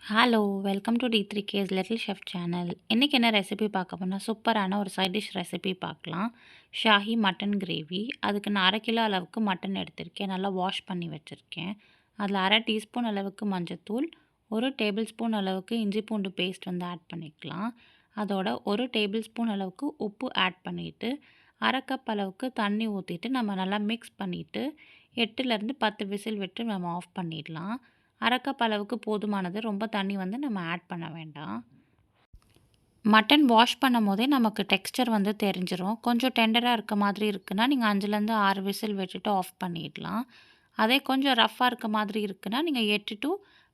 Hello! Welcome to D3K's little chef channel. இன்றைக்கி என்ன recipe பார்க்க போனால் சூப்பரான ஒரு சைட் டிஷ் ரெசிபி பார்க்கலாம். Shahi mutton gravy. அதுக்கு நான் 1/2 கிலோ அளவுக்கு மட்டன் எடுத்திருக்கேன். நல்லா வாஷ் பண்ணி வச்சுருக்கேன். அதில் 1/2 டீஸ்பூன் அளவுக்கு மஞ்சத்தூள், 1 டேபிள் ஸ்பூன் அளவுக்கு இஞ்சி பூண்டு பேஸ்ட் வந்து ஆட் பண்ணிக்கலாம். அதோட 1 டேபிள் ஸ்பூன் அளவுக்கு உப்பு ஆட் பண்ணிவிட்டு 1/2 கப் அளவுக்கு தண்ணி ஊற்றிட்டு நம்ம நல்லா மிக்ஸ் பண்ணிவிட்டு 8லேருந்து 10 விசில் விட்டு நம்ம ஆஃப் பண்ணிடலாம். 1/2 கப் அளவுக்கு போதுமானது. ரொம்ப தண்ணி வந்து நம்ம ஆட் பண்ண வேண்டாம். மட்டன் வாஷ் பண்ணும் போதே நமக்கு டெக்ஸ்சர் வந்து தெரிஞ்சிரும். கொஞ்சம் டெண்டராக இருக்க மாதிரி இருக்குன்னா நீங்கள் 5லேருந்து 6 விசில் விட்டுட்டு ஆஃப் பண்ணிடலாம். அதே கொஞ்சம் ரஃப்பாக இருக்க மாதிரி இருக்குன்னா நீங்கள் 8 to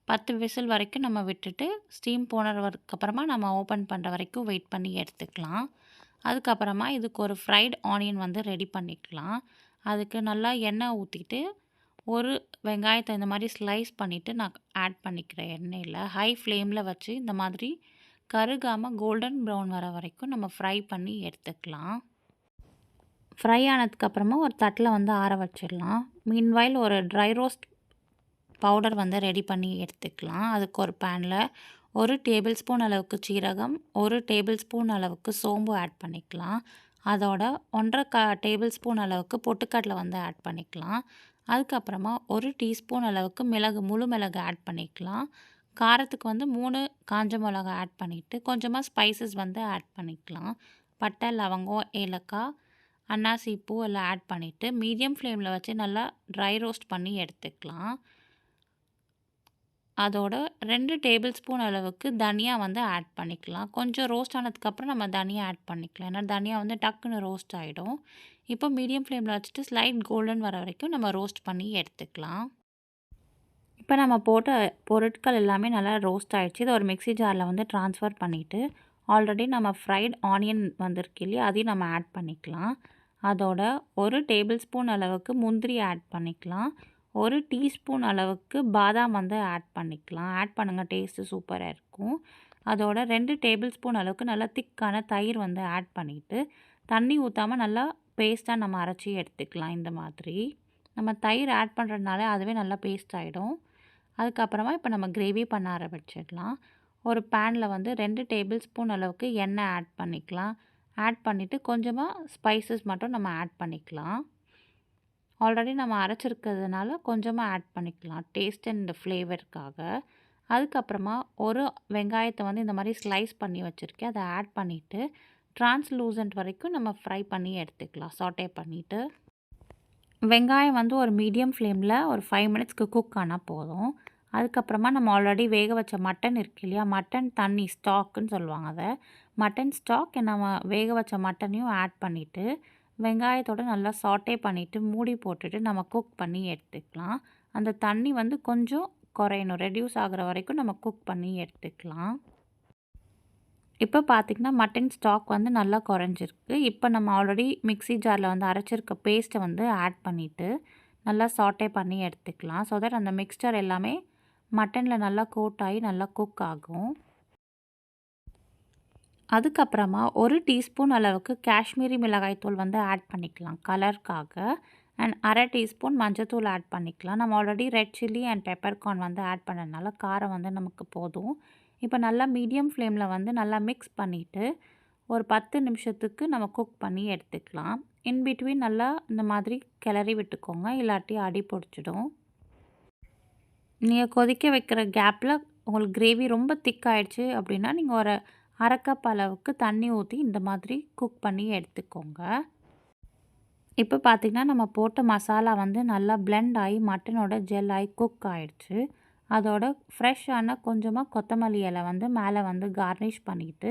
10 விசில் வரைக்கும் நம்ம விட்டுட்டு ஸ்டீம் போனதுக்கப்புறமா நம்ம ஓப்பன் பண்ணுற வரைக்கும் வெயிட் பண்ணி எடுத்துக்கலாம். அதுக்கப்புறமா இதுக்கு ஒரு ஃப்ரைட் ஆனியன் வந்து ரெடி பண்ணிக்கலாம். அதுக்கு நல்லா எண்ணெய் ஊற்றிட்டு ஒரு வெங்காயத்தை இந்த மாதிரி ஸ்லைஸ் பண்ணிவிட்டு நான் ஆட் பண்ணிக்கிறேன் எண்ணெயில். ஹை ஃப்ளேமில் வச்சு இந்த மாதிரி கருகாமல் கோல்டன் ப்ரௌன் வர வரைக்கும் நம்ம ஃப்ரை பண்ணி எடுத்துக்கலாம். ஃப்ரை ஆனதுக்கப்புறமா ஒரு தட்டில் வந்து ஆற வச்சிடலாம். மீன்வைல் ஒரு ட்ரை ரோஸ்ட் பவுடர் வந்து ரெடி பண்ணி எடுத்துக்கலாம். அதுக்கு ஒரு பேனில் 1 டேபிள் ஸ்பூன் அளவுக்கு சீரகம், 1 டேபிள் ஸ்பூன் அளவுக்கு சோம்பு ஆட் பண்ணிக்கலாம். அதோட 1 1/2 டேபிள் ஸ்பூன் அளவுக்கு பொட்டுக்கடலை வந்து ஆட் பண்ணிக்கலாம். அதுக்கப்புறமா 1 டீஸ்பூன் அளவுக்கு முழு மிளகு ஆட் பண்ணிக்கலாம். காரத்துக்கு வந்து 3 காஞ்ச மிளகா ஆட் பண்ணிவிட்டு கொஞ்சமாக ஸ்பைசஸ் வந்து ஆட் பண்ணிக்கலாம். பட்டை, லவங்கம், ஏலக்காய், அன்னாசி பூ எல்லாம் ஆட் பண்ணிவிட்டு மீடியம் ஃப்ளேமில் வச்சு நல்லா ட்ரை ரோஸ்ட் பண்ணி எடுத்துக்கலாம். அதோட 2 டேபிள் ஸ்பூன் அளவுக்கு தனியா வந்து ஆட் பண்ணிக்கலாம். கொஞ்சம் ரோஸ்ட் ஆனதுக்கப்புறம் நம்ம தனியா ஆட் பண்ணிக்கலாம். ஏன்னா தனியா வந்து டக்குன்னு ரோஸ்ட் ஆகிடும். இப்போ மீடியம் ஃப்ளேமில் வச்சுட்டு ஸ்லைட் கோல்டன் வர வரைக்கும் நம்ம ரோஸ்ட் பண்ணி எடுத்துக்கலாம். இப்போ நம்ம போட்ட பொருட்கள் எல்லாமே நல்லா ரோஸ்ட் ஆகிடுச்சு. இதை ஒரு மிக்ஸி ஜாரில் வந்து ட்ரான்ஸ்ஃபர் பண்ணிவிட்டு ஆல்ரெடி நம்ம ஃப்ரைட் ஆனியன் வந்திருக்கு இல்லையா, அதையும் நம்ம ஆட் பண்ணிக்கலாம். அதோட 1 டேபிள் ஸ்பூன் அளவுக்கு முந்திரி ஆட் பண்ணிக்கலாம். 1 டீஸ்பூன் அளவுக்கு பாதாம் வந்து ஆட் பண்ணிக்கலாம். ஆட் பண்ணுங்கள், டேஸ்ட்டு சூப்பராக இருக்கும். அதோட 2 டேபிள் ஸ்பூன் அளவுக்கு நல்லா திக்கான தயிர் வந்து ஆட் பண்ணிவிட்டு தண்ணி ஊற்றாமல் நல்லா பேஸ்ட்டாக நம்ம அரைச்சி எடுத்துக்கலாம். இந்த மாதிரி நம்ம தயிர் ஆட் பண்ணுறதுனால அதுவே நல்லா பேஸ்ட் ஆகிடும். அதுக்கப்புறமா இப்போ நம்ம கிரேவி பண்ண ஆரம்பிச்சிடலாம். ஒரு பேனில் வந்து 2 டேபிள் ஸ்பூன் அளவுக்கு எண்ணெய் ஆட் பண்ணிக்கலாம். ஆட் பண்ணிவிட்டு கொஞ்சமாக ஸ்பைசஸ் மட்டும் நம்ம ஆட் பண்ணிக்கலாம். ஆல்ரெடி நம்ம அரைச்சிருக்கிறதுனால கொஞ்சமாக ஆட் பண்ணிக்கலாம் டேஸ்ட் அண்ட் ஃப்ளேவருக்காக. அதுக்கப்புறமா ஒரு வெங்காயத்தை வந்து இந்த மாதிரி ஸ்லைஸ் பண்ணி வச்சுருக்கேன். அதை ஆட் பண்ணிவிட்டு ட்ரான்ஸ்லூசன்ட் வரைக்கும் நம்ம ஃப்ரை பண்ணி எடுத்துக்கலாம். சாட்டே பண்ணிவிட்டு வெங்காயம் வந்து ஒரு மீடியம் ஃப்ளேமில் ஒரு 5 மினிட்ஸ்க்கு குக் ஆனால் போதும். அதுக்கப்புறமா நம்ம ஆல்ரெடி வேக வச்ச மட்டன் இருக்கு இல்லையா, மட்டன் தண்ணி ஸ்டாக்குன்னு சொல்லுவாங்க அதை. மட்டன் ஸ்டாக் நம்ம வேக வச்ச மட்டனையும் ஆட் பண்ணிவிட்டு வெங்காயத்தோடு நல்லா சாட்டே பண்ணிவிட்டு மூடி போட்டுட்டு நம்ம குக் பண்ணி எடுத்துக்கலாம். அந்த தண்ணி வந்து கொஞ்சம் குறையணும், ரெடியூஸ் ஆகிற வரைக்கும் நம்ம குக் பண்ணி எடுத்துக்கலாம். இப்போ பார்த்திங்கன்னா மட்டன் ஸ்டாக் வந்து நல்லா குறைஞ்சிருக்கு. இப்போ நம்ம ஆல்ரெடி மிக்ஸி ஜாரில் வந்து அரைச்சிருக்க பேஸ்ட்டை வந்து ஆட் பண்ணிவிட்டு நல்லா சாட்டே பண்ணி எடுத்துக்கலாம். ஸோ தட் அந்த மிக்ஸ்சர் எல்லாமே மட்டனில் நல்லா கோட் ஆகி நல்லா குக் ஆகும். அதுக்கப்புறமா 1 டீஸ்பூன் அளவுக்கு காஷ்மீரி மிளகாய்த்தூள் வந்து ஆட் பண்ணிக்கலாம் கலருக்காக. அண்ட் 1/2 டீஸ்பூன் மஞ்சத்தூள் ஆட் பண்ணிக்கலாம். நம்ம already red chilli and peppercorn வந்து ஆட் பண்ணதுனால காரம் வந்து நமக்கு போதும். இப்போ நல்லா மீடியம் ஃப்ளேமில் வந்து நல்லா மிக்ஸ் பண்ணிவிட்டு ஒரு 10 நிமிஷத்துக்கு நம்ம குக் பண்ணி எடுத்துக்கலாம். இன்பிட்வீன் நல்லா இந்த மாதிரி கிளறி விட்டுக்கோங்க, இல்லாட்டி அடி பிடிச்சிடும். நீங்கள் கொதிக்க வைக்கிற கேப்பில் உங்களுக்கு கிரேவி ரொம்ப திக் ஆகிடுச்சு அப்படின்னா நீங்கள் ஒரு 1/2 கப் அளவுக்கு தண்ணி ஊற்றி இந்த மாதிரி குக் பண்ணி எடுத்துக்கோங்க. இப்போ பார்த்திங்கன்னா நம்ம போட்ட மசாலா வந்து நல்லா பிளெண்ட் ஆகி மட்டனோட ஜெல் ஆகி குக் ஆகிடுச்சு. அதோட ஃப்ரெஷ்ஷான கொஞ்சமாக கொத்தமல்லி இலை வந்து மேலே வந்து கார்னிஷ் பண்ணிவிட்டு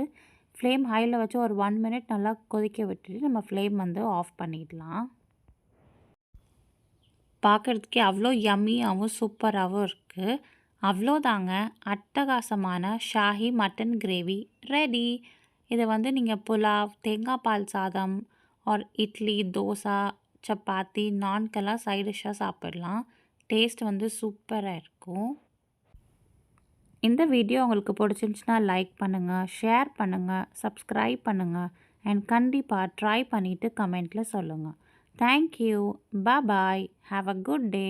ஃப்ளேம் ஹையில் வச்சு ஒரு 1 மினிட் நல்லா கொதிக்க விட்டுட்டு நம்ம ஃப்ளேம் வந்து ஆஃப் பண்ணிடலாம். பார்க்குறதுக்கே அவ்வளோ யம்மியாகவும் சூப்பராகவும் இருக்குது. அவ்வளோதாங்க, அட்டகாசமான ஷாஹி மட்டன் கிரேவி ரெடி. இதை வந்து நீங்கள் புலாவ், தேங்காய் பால் சாதம் ஆர் இட்லி, தோசை, சப்பாத்தி, நான்கெல்லாம் சைட் டிஷ்ஷாக சாப்பிடலாம். டேஸ்ட் வந்து சூப்பராக இருக்கும். இந்த வீடியோ உங்களுக்கு பிடிச்சிருந்துச்சுன்னா லைக் பண்ணுங்கள், ஷேர் பண்ணுங்கள், சப்ஸ்கிரைப் பண்ணுங்கள் அண்ட் கண்டிப்பாக ட்ரை பண்ணிவிட்டு கமெண்ட்டில் சொல்லுங்கள். Thank you. Bye. Have a good day.